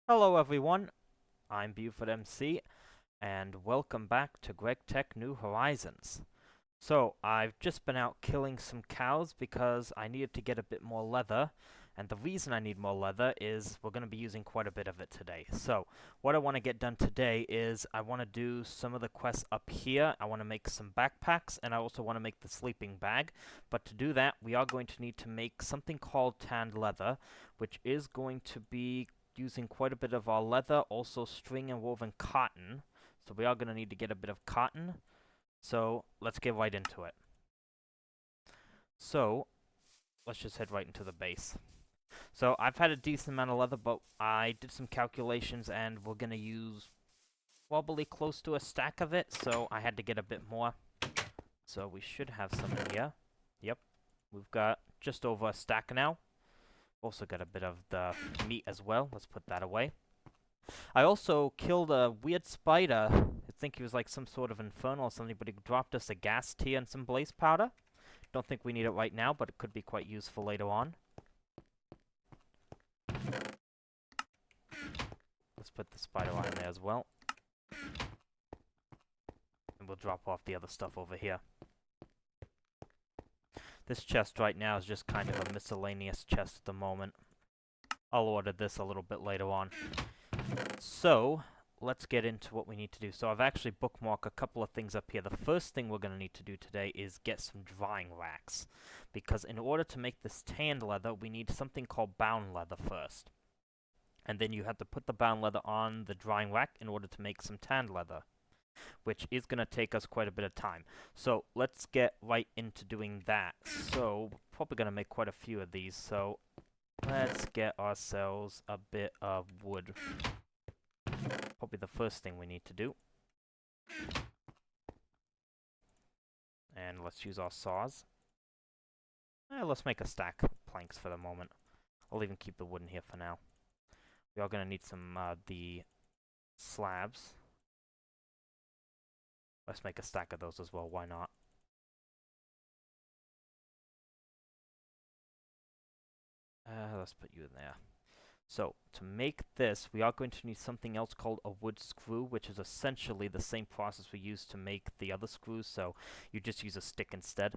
Hello everyone, I'm Buford MC, and welcome back to GregTech New Horizons. So, I've just been out killing some cows because I needed to get a bit more leather, and the reason I need more leather is we're going to be using quite a bit of it today. So, what I want to get done today is I want to do some of the quests up here. I want to make some backpacks, and I also want to make the sleeping bag. But to do that, we are going to need to make something called tanned leather, which is going to be using quite a bit of our leather, also string and woven cotton. So we are going to need to get a bit of cotton. So let's get right into it. So let's just head right into the base. So I've had a decent amount of leather, but I did some calculations and we're going to use probably close to a stack of it. So I had to get a bit more. So we should have some in here. Yep. We've got just over a stack now. Also got a bit of the meat as well. Let's put that away. I also killed a weird spider. I think he was like some sort of infernal or something, but he dropped us a gas tea and some blaze powder. Don't think we need it right now, but it could be quite useful later on. Let's put the spider eye in there as well. And we'll drop off the other stuff over here. This chest right now is just kind of a miscellaneous chest at the moment. I'll order this a little bit later on. So, let's get into what we need to do. So I've actually bookmarked a couple of things up here. The first thing we're going to need to do today is get some drying racks. Because in order to make this tanned leather, we need something called bound leather first. And then you have to put the bound leather on the drying rack in order to make some tanned leather, which is going to take us quite a bit of time. So let's get right into doing that. So we're probably going to make quite a few of these. So let's get ourselves a bit of wood. Probably the first thing we need to do. And let's use our saws. Let's make a stack of planks for the moment. I'll even keep the wood in here for now. We are going to need some the slabs. Let's make a stack of those as well, why not? Let's put you in there. So, to make this, we are going to need something else called a wood screw, which is essentially the same process we used to make the other screws, so you just use a stick instead.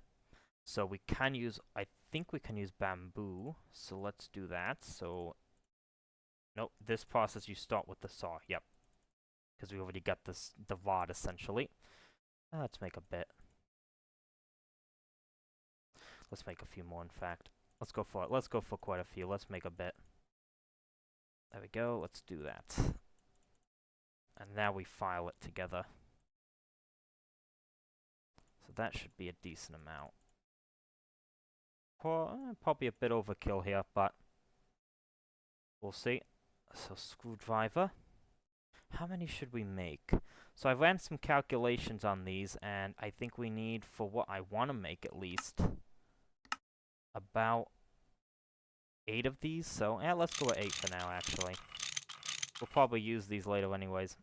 So we can use, I think we can use bamboo, so let's do that. So, nope, this process you start with the saw, yep. Because we already got this, the rod essentially. Let's make a bit. Let's make a few more, in fact. Let's go for it. Let's go for quite a few. Let's make a bit. There we go. Let's do that. And now we file it together. So that should be a decent amount. Probably a bit overkill here, but we'll see. So screwdriver. How many should we make? So I ran some calculations on these, and I think we need, for what I want to make at least, about 8 of these. So, yeah, let's go with 8 for now, actually. We'll probably use these later anyways.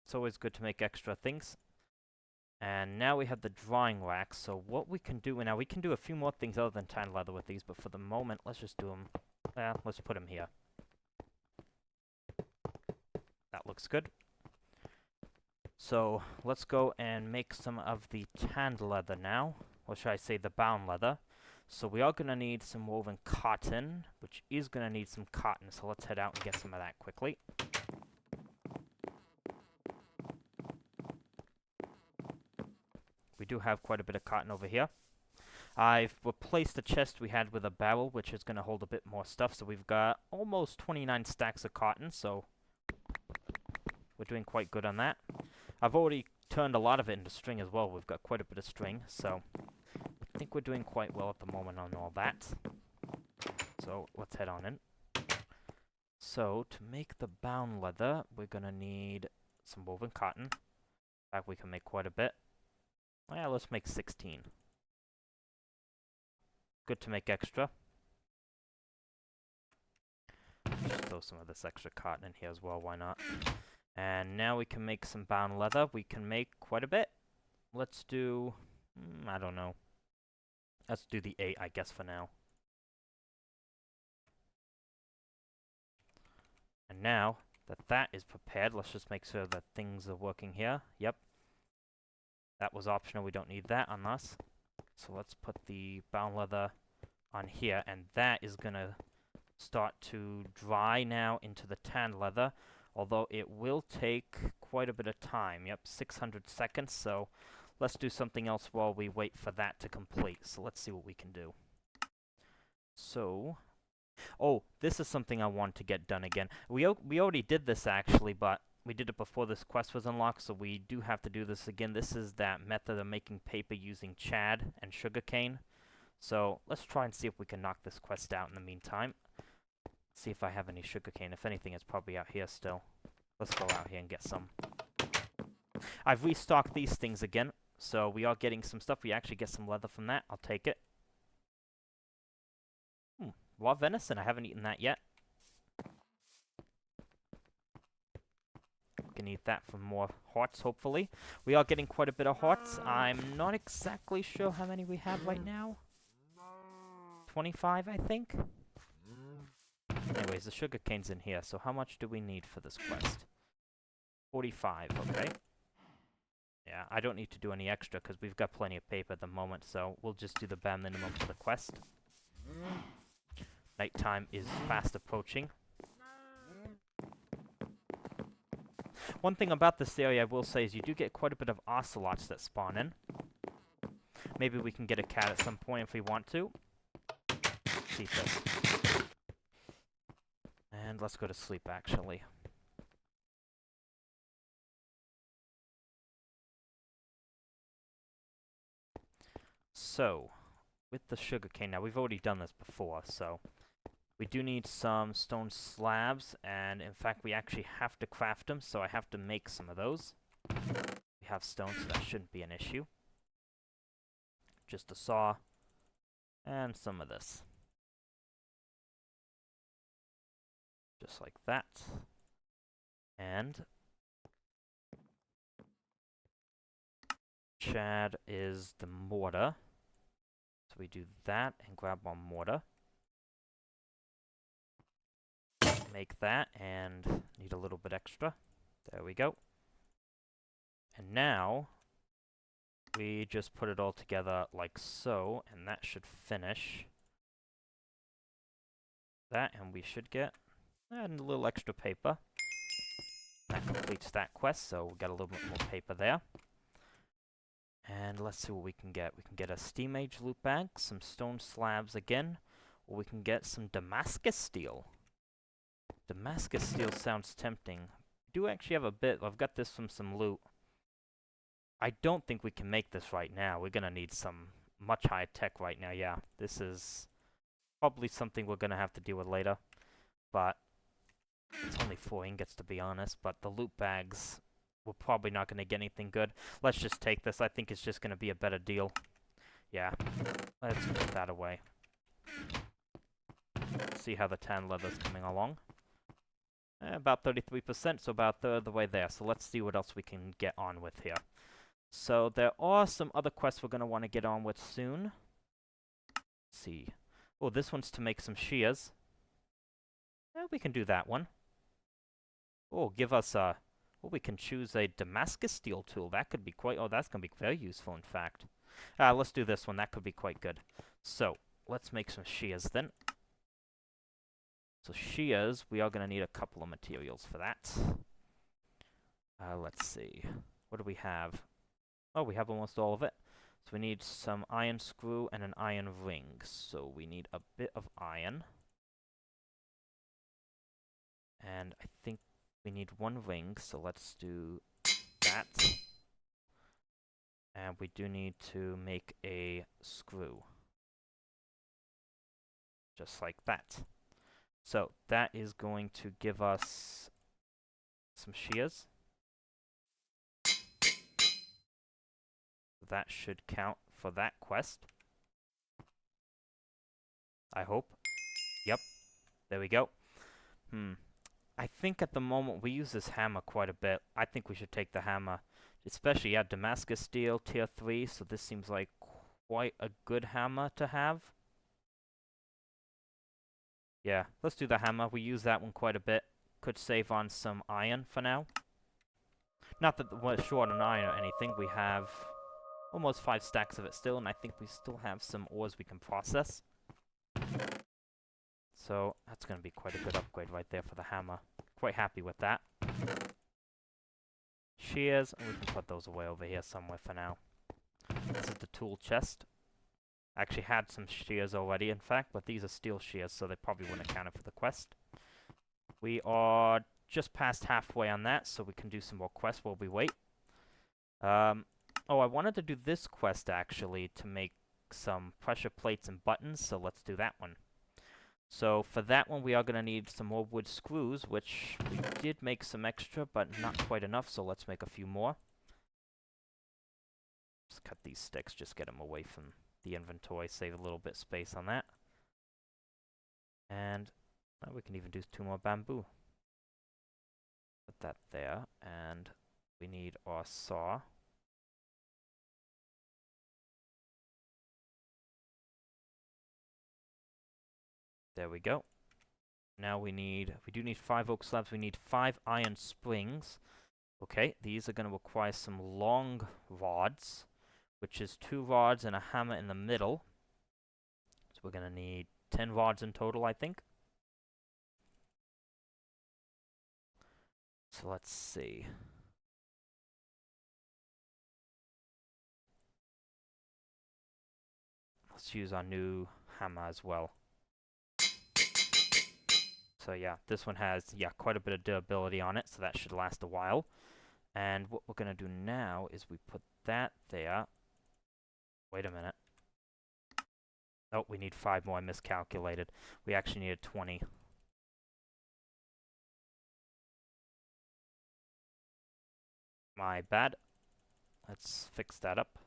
It's always good to make extra things. And now we have the drying rack, so what we can do, now we can do a few more things other than tan leather with these, but for the moment, let's just do them, let's put them here. That looks good. So, let's go and make some of the tanned leather now, or should I say the bound leather. So we are going to need some woven cotton, which is going to need some cotton, so let's head out and get some of that quickly. We do have quite a bit of cotton over here. I've replaced the chest we had with a barrel, which is going to hold a bit more stuff, so we've got almost 29 stacks of cotton, so we're doing quite good on that. I've already turned a lot of it into string as well. We've got quite a bit of string, so I think we're doing quite well at the moment on all that. So let's head on in. So to make the bound leather, we're going to need some woven cotton. In fact, we can make quite a bit. Yeah, let's make 16. Good to make extra. Just throw some of this extra cotton in here as well, why not? And now we can make some bound leather. We can make quite a bit. Let's do, I don't know. Let's do the 8, I guess, for now. now that that is prepared, let's just make sure that things are working here. Yep. That was optional. We don't need that on us. So let's put the brown leather on here, and that is going to start to dry now into the tan leather, although it will take quite a bit of time. Yep, 600 seconds, so let's do something else while we wait for that to complete. So let's see what we can do. So, oh, this is something I want to get done again. We already did this actually, but we did it before this quest was unlocked, so we do have to do this again. This is that method of making paper using chad and sugarcane. So let's try and see if we can knock this quest out in the meantime. See if I have any sugarcane. If anything, it's probably out here still. Let's go out here and get some. I've restocked these things again, so we are getting some stuff. We actually get some leather from that. I'll take it. Raw venison. I haven't eaten that yet. We can eat that for more hearts, hopefully. We are getting quite a bit of hearts. I'm not exactly sure how many we have right now. 25, I think. Anyways, the sugarcane's in here, so how much do we need for this quest? 45, okay. Yeah, I don't need to do any extra, because we've got plenty of paper at the moment, so we'll just do the bare minimum for the quest. Nighttime is fast approaching. One thing about this area I will say is you do get quite a bit of ocelots that spawn in. Maybe we can get a cat at some point if we want to. Let's eat this. And let's go to sleep, actually. So, with the sugarcane, now we've already done this before, so we do need some stone slabs, and in fact we actually have to craft them, so I have to make some of those. We have stone, so that shouldn't be an issue. Just a saw, and some of this. Just like that. And Chad is the mortar. So we do that and grab our mortar. Make that and need a little bit extra. There we go. And now we just put it all together like so, and that should finish that, and we should get and a little extra paper. That completes that quest, so we got a little bit more paper there. And let's see what we can get. We can get a steam age loot bag, some stone slabs again, or we can get some Damascus steel. Damascus steel sounds tempting. I do actually have a bit. I've got this from some loot. I don't think we can make this right now. We're gonna need some much higher tech right now. Yeah, this is probably something we're gonna have to deal with later. But it's only 4 ingots to be honest, but the loot bags, we're probably not going to get anything good. Let's just take this. I think it's just going to be a better deal. Yeah, let's put that away. Let's see how the tan leather's coming along. About 33%, so about a third of the way there. So let's see what else we can get on with here. So there are some other quests we're going to want to get on with soon. Let's see. Oh, this one's to make some shears. We can do that one. Oh, give us a... Well, we can choose a Damascus steel tool. That could be quite... Oh, that's going to be very useful, in fact. Let's do this one. That could be quite good. So, let's make some shears then. So, shears, we are going to need a couple of materials for that. Let's see. What do we have? Oh, we have almost all of it. So, we need some iron screw and an iron ring. So, we need a bit of iron. And I think we need 1 ring, so let's do that. And we do need to make a screw. Just like that. So that is going to give us some shears. That should count for that quest. I hope. Yep. There we go. I think at the moment we use this hammer quite a bit. I think we should take the hammer. Especially, yeah, Damascus steel, tier 3, so this seems like quite a good hammer to have. Yeah, let's do the hammer. We use that one quite a bit. could save on some iron for now. Not that we're short on iron or anything. We have almost 5 stacks of it still, and I think we still have some ores we can process. So that's going to be quite a good upgrade right there for the hammer. Quite happy with that. Shears, and we can put those away over here somewhere for now. This is the tool chest. I actually had some shears already, in fact, but these are steel shears, so they probably wouldn't account for the quest. We are just past halfway on that, so we can do some more quests while we wait. Oh, I wanted to do this quest, actually, to make some pressure plates and buttons, so let's do that one. So for that one, we are going to need some more wood screws, which we did make some extra, but not quite enough, so let's make a few more. Just cut these sticks, just get them away from the inventory, save a little bit of space on that. And we can even do 2 more bamboo. Put that there, and we need our saw. There we go. Now we do need 5 oak slabs, we need 5 iron springs. Okay, these are going to require some long rods, which is 2 rods and a hammer in the middle. So we're going to need 10 rods in total, I think. So let's see. Let's use our new hammer as well. So yeah, this one has, quite a bit of durability on it, so that should last a while. And what we're going to do now is we put that there. Wait a minute. Oh, we need 5 more. I miscalculated. We actually needed 20. My bad. Let's fix that up.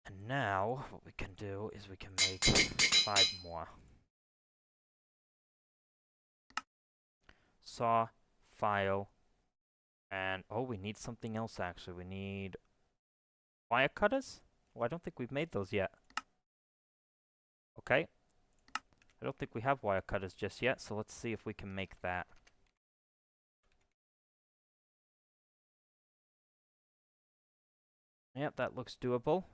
And now, what we can do is we can make 5 more. Saw, file, and oh, we need something else actually. We need wire cutters? Oh, I don't think we've made those yet. Okay. I don't think we have wire cutters just yet, so let's see if we can make that. Yep, that looks doable.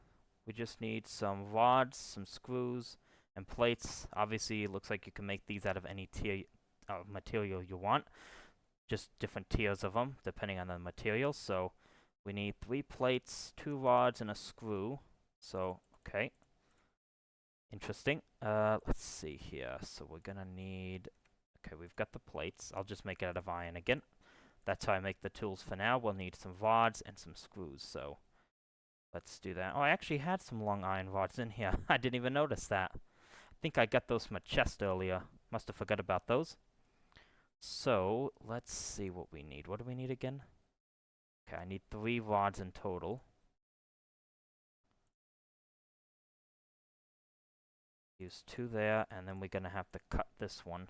We just need some rods, some screws, and plates. Obviously, it looks like you can make these out of any tier material you want. Just different tiers of them, depending on the material. So, we need 3 plates, 2 rods, and a screw. So, okay. Interesting. Let's see here. So, we're gonna need... Okay, we've got the plates. I'll just make it out of iron again. That's how I make the tools for now. We'll need some rods and some screws, so... Let's do that. Oh, I actually had some long iron rods in here. I didn't even notice that. I think I got those from a chest earlier. Must have forgot about those. So, let's see what we need. What do we need again? Okay, I need 3 rods in total. Use 2 there, and then we're going to have to cut this one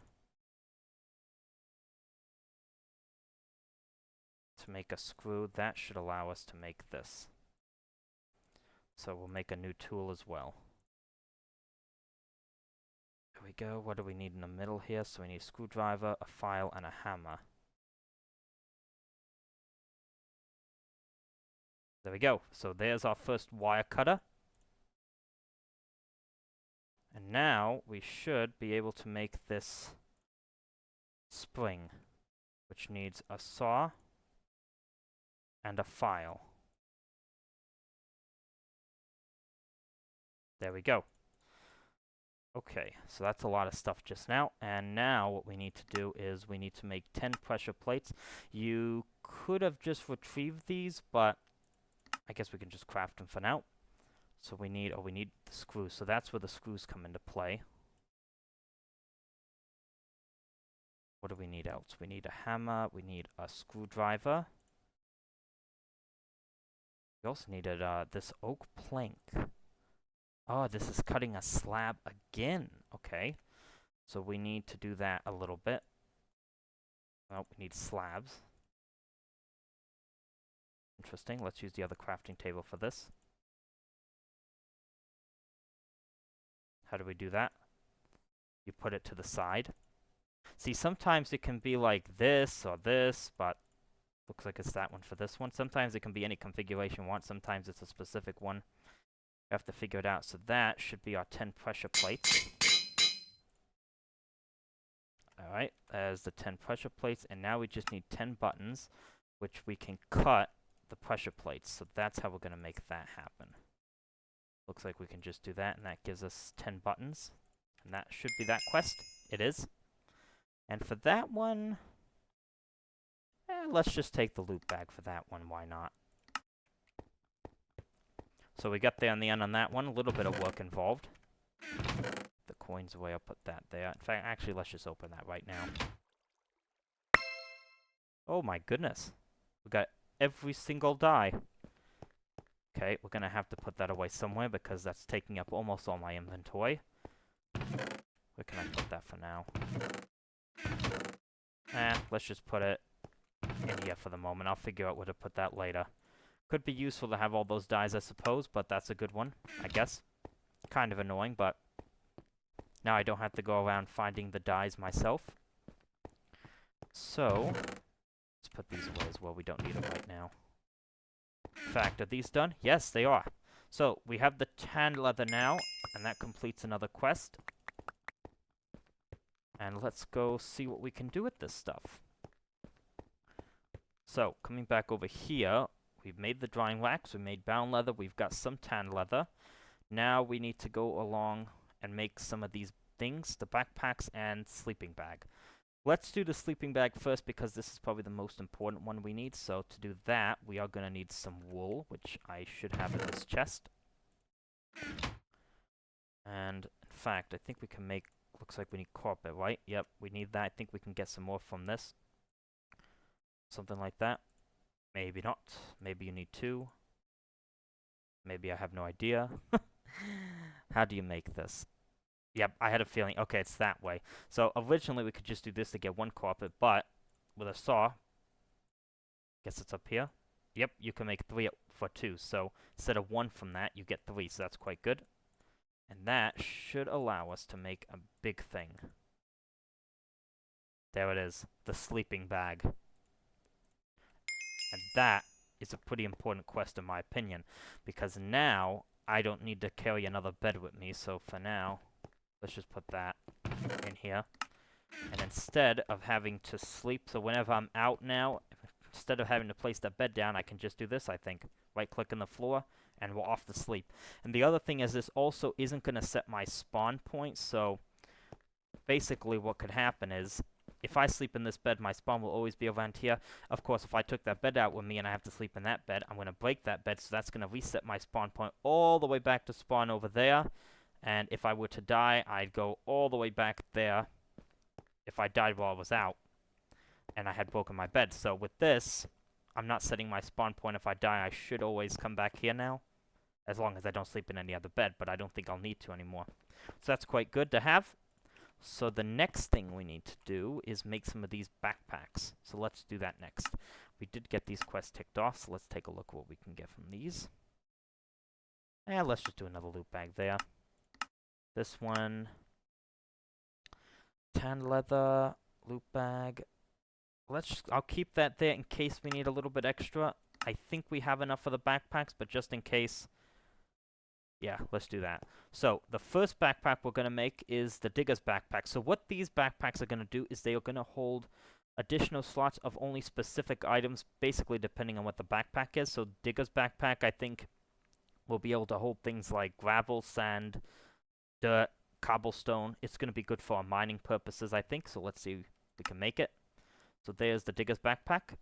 to make a screw. That should allow us to make this. So we'll make a new tool as well. There we go. What do we need in the middle here? So we need a screwdriver, a file, and a hammer. There we go. So there's our first wire cutter. And now we should be able to make this spring, which needs a saw and a file. There we go. Okay, so that's a lot of stuff just now. And now what we need to do is we need to make 10 pressure plates. You could have just retrieved these, but I guess we can just craft them for now. So we need the screws. So that's where the screws come into play. What do we need else? We need a hammer. We need a screwdriver. We also needed this oak plank. Oh, this is cutting a slab again. Okay. So we need to do that a little bit. Oh, we need slabs. Interesting. Let's use the other crafting table for this. How do we do that? You put it to the side. See, sometimes it can be like this or this, but looks like it's that one for this one. Sometimes it can be any configuration you want. Sometimes it's a specific one. You have to figure it out. So that should be our 10 pressure plates. Alright, there's the 10 pressure plates, and now we just need 10 buttons, which we can cut the pressure plates. So that's how we're going to make that happen. Looks like we can just do that, and that gives us 10 buttons. And that should be that quest. It is. And for that one, let's just take the loot bag for that one. Why not? So we got there in the end on that one. A little bit of work involved. The coins away, I'll put that there. In fact, actually, let's just open that right now. Oh my goodness. We got every single die. Okay, we're going to have to put that away somewhere because that's taking up almost all my inventory. Where can I put that for now? Let's just put it in here for the moment. I'll figure out where to put that later. Could be useful to have all those dies, I suppose, but that's a good one, I guess. Kind of annoying, but now I don't have to go around finding the dies myself. So, let's put these away as well. We don't need them right now. In fact, are these done? Yes, they are. So, we have the tan leather now, and that completes another quest. And let's go see what we can do with this stuff. So, coming back over here, we've made the drying wax, we made brown leather, we've got some tan leather. Now we need to go along and make some of these things, the backpacks and sleeping bag. Let's do the sleeping bag first because this is probably the most important one we need. So to do that, we are going to need some wool, which I should have in this chest. And in fact, I think we can make, looks like we need carpet, right? Yep, we need that. I think we can get some more from this. Something like that. Maybe not. Maybe you need 2. Maybe I have no idea. How do you make this? Yep, I had a feeling. Okay, it's that way. So originally we could just do this to get 1 carpet, but with a saw, guess it's up here. Yep, you can make 3 for 2. So instead of 1 from that, you get 3. So that's quite good. And that should allow us to make a big thing. There it is, the sleeping bag. And that is a pretty important quest in my opinion, because now I don't need to carry another bed with me, so for now, let's just put that in here. And instead of having to sleep, so whenever I'm out now, instead of having to place that bed down, I can just do this, I think. Right-click on the floor, and we're off to sleep. And the other thing is this also isn't going to set my spawn point, so basically what could happen is, if I sleep in this bed, my spawn will always be around here. Of course, if I took that bed out with me and I have to sleep in that bed, I'm going to break that bed, so that's going to reset my spawn point all the way back to spawn over there. And if I were to die, I'd go all the way back there if I died while I was out and I had broken my bed. So with this, I'm not setting my spawn point. If I die, I should always come back here now, as long as I don't sleep in any other bed, but I don't think I'll need to anymore. So that's quite good to have. So the next thing we need to do is make some of these backpacks. So let's do that next. We did get these quests ticked off, so let's take a look at what we can get from these. And let's just do another loot bag there. This one. Tan leather, loot bag. I'll keep that there in case we need a little bit extra. I think we have enough for the backpacks, but just in case, yeah, let's do that. So, the first backpack we're going to make is the Digger's Backpack. So what these backpacks are going to do is they are going to hold additional slots of only specific items, basically depending on what the backpack is. So Digger's Backpack, I think, will be able to hold things like gravel, sand, dirt, cobblestone. It's going to be good for our mining purposes, I think. So let's see if we can make it. So there's the Digger's Backpack.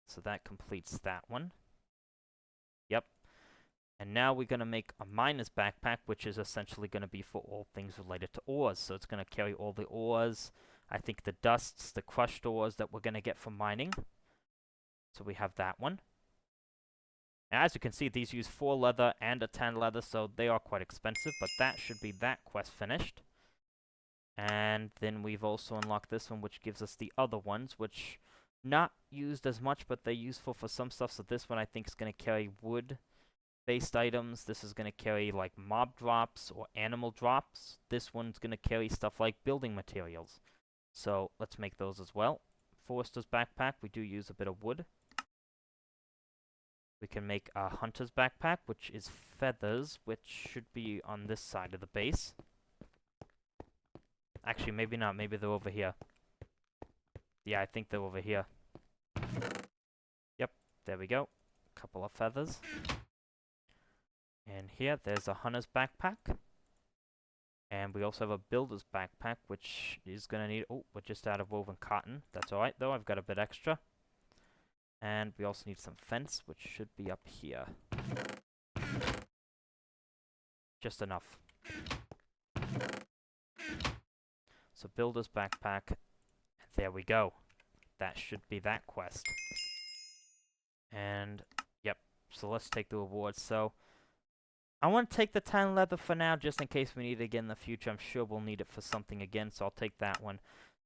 So that completes that one. Yep. And now we're going to make a miner's backpack, which is essentially going to be for all things related to ores. So it's going to carry all the ores, I think the dusts, the crushed ores that we're going to get from mining. So we have that one. And as you can see, these use 4 leather and a 10 leather, so they are quite expensive, but that should be that quest finished. And then we've also unlocked this one, which gives us the other ones, which not used as much, but they're useful for some stuff. So this one I think is going to carry wood, based items. This is going to carry like mob drops or animal drops. This one's going to carry stuff like building materials. So let's make those as well. Forester's backpack, we do use a bit of wood. We can make a hunter's backpack, which is feathers, which should be on this side of the base. Actually, maybe not. Maybe they're over here. Yeah, I think they're over here. Yep, there we go. Couple of feathers. And here, there's a hunter's backpack. And we also have a builder's backpack, which is going to need... Oh, we're just out of woven cotton. That's alright, though. I've got a bit extra. And we also need some fence, which should be up here. Just enough. So builder's backpack. There we go. That should be that quest. And, yep. So let's take the rewards. So, I want to take the tan leather for now, just in case we need it again in the future. I'm sure we'll need it for something again, so I'll take that one.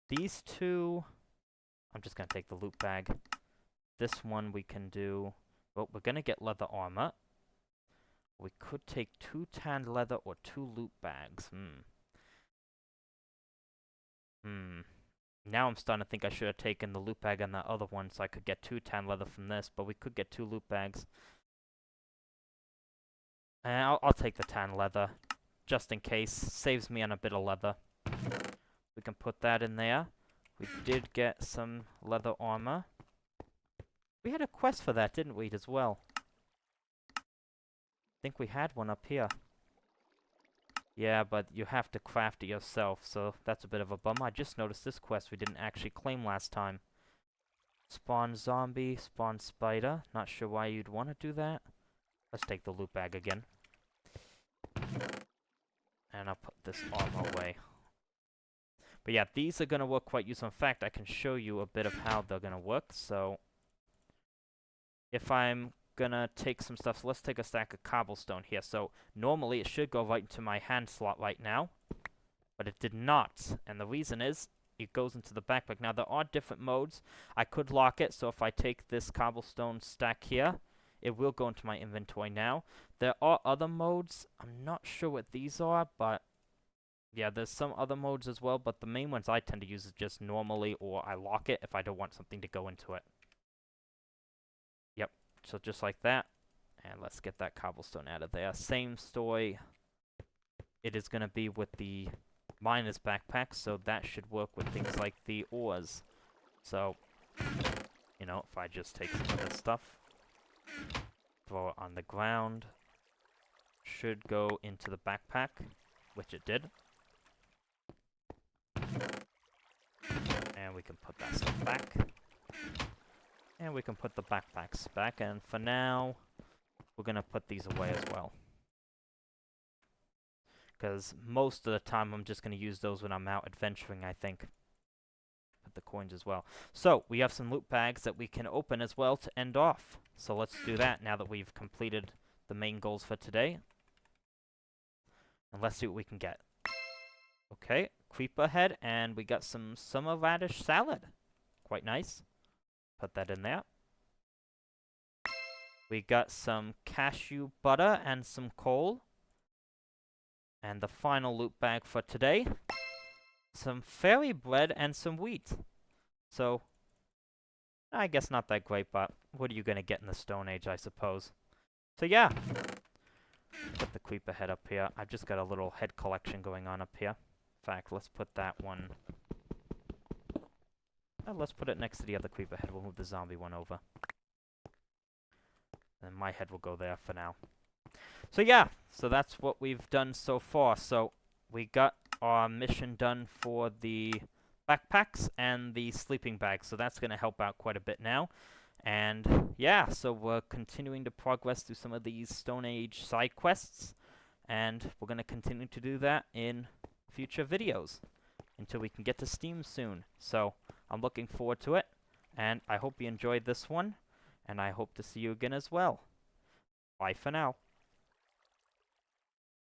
These two... I'm just going to take the loot bag. This one we can do... Well, we're going to get leather armor. We could take 2 tanned leather or 2 loot bags. Now I'm starting to think I should have taken the loot bag on that other one so I could get 2 tanned leather from this, but we could get 2 loot bags. And I'll take the tan leather, just in case. Saves me on a bit of leather. We can put that in there. We did get some leather armor. We had a quest for that, didn't we, as well? I think we had one up here. Yeah, but you have to craft it yourself, so that's a bit of a bum. I just noticed this quest we didn't actually claim last time. Spawn zombie, spawn spider. Not sure why you'd want to do that. Let's take the loot bag again. And I'll put this armor away. But yeah, these are going to work quite useful. In fact, I can show you a bit of how they're going to work. So, if I'm going to take some stuff, so let's take a stack of cobblestone here. So, normally it should go right into my hand slot right now. But it did not. And the reason is, it goes into the backpack. Now, there are different modes. I could lock it, so if I take this cobblestone stack here, it will go into my inventory now. There are other modes. I'm not sure what these are, but yeah, there's some other modes as well, but the main ones I tend to use is just normally, or I lock it if I don't want something to go into it. Yep, so just like that. And let's get that cobblestone out of there. Same story. It is going to be with the miner's backpack, so that should work with things like the ores. So, you know, if I just take some of this stuff, throw it on the ground, should go into the backpack, which it did. And we can put that stuff back. And we can put the backpacks back, and for now, we're going to put these away as well. Because most of the time, I'm just going to use those when I'm out adventuring, I think. Put the coins as well. So, we have some loot bags that we can open as well to end off. So let's do that now that we've completed the main goals for today. And let's see what we can get. Okay, creeper head, and we got some summer radish salad. Quite nice. Put that in there. We got some cashew butter and some coal. And the final loot bag for today, some fairy bread and some wheat. So, I guess not that great, but what are you going to get in the Stone Age, I suppose? So yeah, put the creeper head up here. I've just got a little head collection going on up here. In fact, let's put that one... let's put it next to the other creeper head. We'll move the zombie one over. And my head will go there for now. So yeah, so that's what we've done so far. So we got our mission done for the backpacks and the sleeping bags. So that's going to help out quite a bit now. And yeah, so we're continuing to progress through some of these Stone Age side quests. And we're going to continue to do that in future videos until we can get to Steam soon. So I'm looking forward to it. And I hope you enjoyed this one. And I hope to see you again as well. Bye for now.